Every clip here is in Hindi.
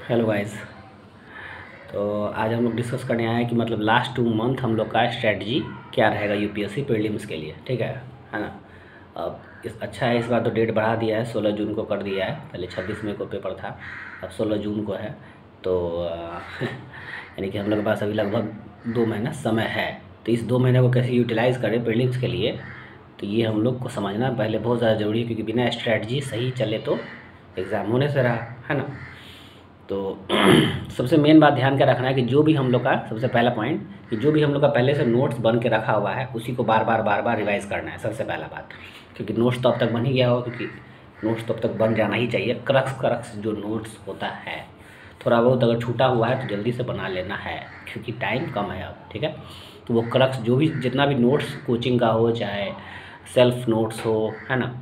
Hello guys. तो आज हम लोग डिस्कस करने आए हैं कि मतलब लास्ट 2 मंथ हम लोग का स्ट्रेटजी क्या रहेगा यूपीएससी प्रीलिम्स के लिए। ठीक है ना। अब अच्छा है, इस बार तो डेट बढ़ा दिया है, 16 जून को कर दिया है। पहले 26 मई को पेपर था, अब 16 जून को है। तो यानी कि हम लोग के पास अभी लगभग 2 महीना समय है। तो इस 2 महीने को कैसे यूटिलाइज़ करें प्रीलिम्स के लिए, तो ये हम लोग को समझना पहले बहुत ज़्यादा ज़रूरी है, क्योंकि बिना स्ट्रेटजी सही चले तो एग्ज़ाम होने से रहा है ना। तो सबसे मेन बात ध्यान क्या रखना है कि जो भी हम लोग का सबसे पहला पॉइंट कि जो भी हम लोग का पहले से नोट्स बन के रखा हुआ है उसी को बार बार रिवाइज़ करना है, सबसे पहला बात। क्योंकि नोट्स तो अब तक बन ही गया होगा, क्योंकि नोट्स तो अब तक बन जाना ही चाहिए। क्रक्स जो नोट्स होता है, थोड़ा बहुत अगर छूटा हुआ है तो जल्दी से बना लेना है, क्योंकि टाइम कम है अब। ठीक है, तो वो क्रक्स जो भी जितना भी नोट्स कोचिंग का हो चाहे सेल्फ नोट्स हो, है ना,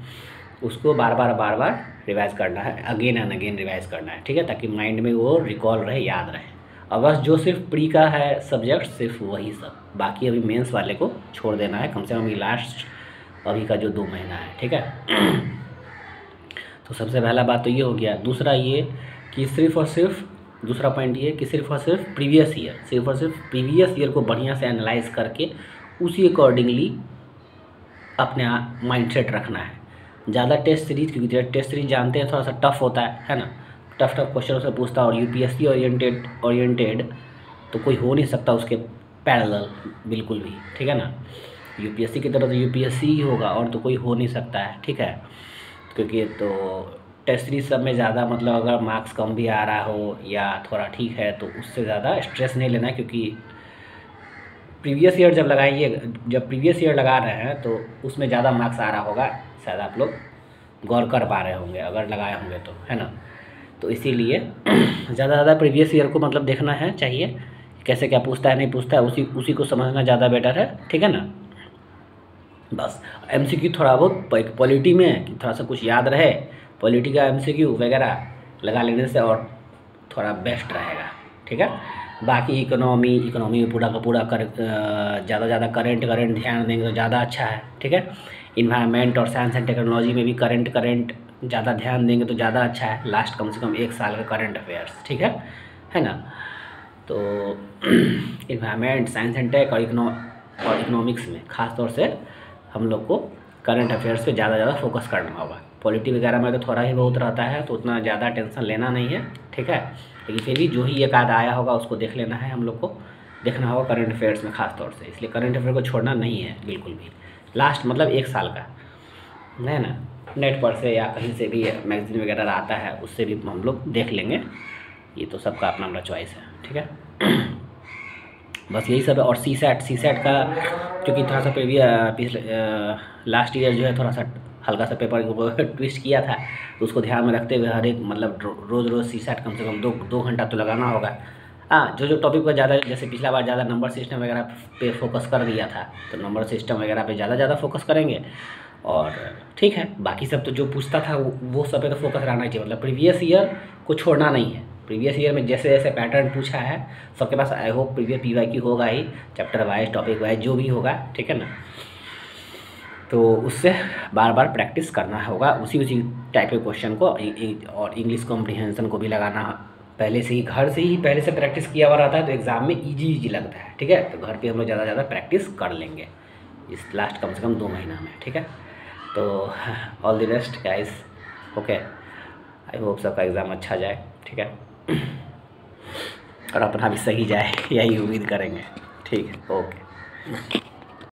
उसको बार बार रिवाइज़ करना है, अगेन एंड अगेन रिवाइज़ करना है। ठीक है, ताकि माइंड में वो रिकॉल रहे, याद रहे। और बस जो सिर्फ प्री का है सब्जेक्ट, सिर्फ वही सब, बाकी अभी मेंस वाले को छोड़ देना है, कम से कम ये लास्ट अभी का जो 2 महीना है। ठीक है तो सबसे पहला बात तो ये हो गया। दूसरा ये कि सिर्फ और सिर्फ दूसरा पॉइंट ये कि सिर्फ और सिर्फ प्रीवियस ईयर को बढ़िया से एनालाइज करके उसी अकॉर्डिंगली अपने माइंडसेट रखना है। ज़्यादा टेस्ट सीरीज, क्योंकि टेस्ट सीरीज जानते हैं थोड़ा सा टफ होता है ना। टफ क्वेश्चनों से पूछता है, और यूपीएससी ओरिएंटेड तो कोई हो नहीं सकता उसके पैरेलल, बिल्कुल भी। ठीक है ना, यूपीएससी की तरह तो यूपीएससी ही होगा, और तो कोई हो नहीं सकता है। ठीक है, क्योंकि तो टेस्ट सीरीज सब में ज़्यादा मतलब अगर मार्क्स कम भी आ रहा हो या थोड़ा ठीक है तो उससे ज़्यादा स्ट्रेस नहीं लेना है, क्योंकि प्रीवियस ईयर जब प्रीवियस ईयर लगा रहे हैं तो उसमें ज़्यादा मार्क्स आ रहा होगा, शायद आप लोग गौर कर पा रहे होंगे अगर लगाए होंगे तो, है ना। तो इसीलिए ज़्यादा प्रीवियस ईयर को मतलब देखना है चाहिए, कैसे क्या पूछता है नहीं पूछता है, उसी को समझना ज़्यादा बेटर है। ठीक है ना। बस एमसीक्यू थोड़ा बहुत पॉलिटी में कि थोड़ा सा कुछ याद रहे, पॉलिटी का एमसीक्यू वगैरह लगा लेने से और थोड़ा बेस्ट रहेगा। ठीक है, बाकी इकोनॉमी में पूरा का पूरा ज़्यादा करेंट ध्यान देंगे तो ज़्यादा अच्छा है। ठीक है, इन्वायरमेंट और साइंस एंड टेक्नोलॉजी में भी करेंट ज़्यादा ध्यान देंगे तो ज़्यादा अच्छा है। लास्ट कम से कम 1 साल का करंट अफेयर्स। ठीक है ना। तो इन्वायरमेंट, साइंस एंड टेक और इकोनॉमिक्स में ख़ास तौर से हम लोग को करंट अफेयर्स पे ज़्यादा फोकस करना होगा। पॉलिटी वगैरह में तो थोड़ा ही बहुत रहता है, तो उतना ज़्यादा टेंशन लेना नहीं है। ठीक है, लेकिन फिर भी जो ही एक आधा आया होगा उसको देख लेना है, हम लोग को देखना होगा करंट अफेयर्स में ख़ास तौर से। इसलिए करंट अफेयर को छोड़ना नहीं है बिल्कुल भी। लास्ट मतलब 1 साल का है ना, नेट पर से या कहीं से भी मैगजीन वगैरह आता है उससे भी हम लोग देख लेंगे। ये तो सबका अपना अपना चॉइस है। ठीक है बस यही सब है। और सी सेट का क्योंकि थोड़ा सा पिछले लास्ट ईयर जो है थोड़ा सा हल्का सा पेपर को ट्विस्ट किया था, तो उसको ध्यान में रखते हुए हर एक मतलब रोज़ सी सेट कम से कम 2 घंटा तो लगाना होगा। हाँ, जो टॉपिक पर ज़्यादा, जैसे पिछला बार ज़्यादा नंबर सिस्टम वगैरह पे फोकस कर दिया था, तो नंबर सिस्टम वगैरह पे ज़्यादा फोकस करेंगे। और ठीक है, बाकी सब तो जो पूछता था वो सब पे तो फोकस रहना चाहिए। मतलब प्रीवियस ईयर को छोड़ना नहीं है। प्रीवियस ईयर में जैसे जैसे पैटर्न पूछा है सबके पास, आई होप प्रीवियस PYQ होगा ही, चैप्टर वाइज टॉपिक वाइज जो भी होगा। ठीक है ना, तो उससे बार प्रैक्टिस करना होगा उसी टाइप के क्वेश्चन को। और इंग्लिश कॉम्प्रिहेंशन को भी लगाना पहले से ही, घर से ही पहले से प्रैक्टिस किया हुआ रहता है, तो एग्ज़ाम में ईजी लगता है। ठीक है, तो घर पे हम लोग ज़्यादा प्रैक्टिस कर लेंगे इस लास्ट कम से कम 2 महीना में। ठीक है, तो all the best guys. Okay, I hope सबका एग्ज़ाम अच्छा जाए। ठीक है, और अपना भी सही जाए, यही उम्मीद करेंगे। ठीक है, ओके।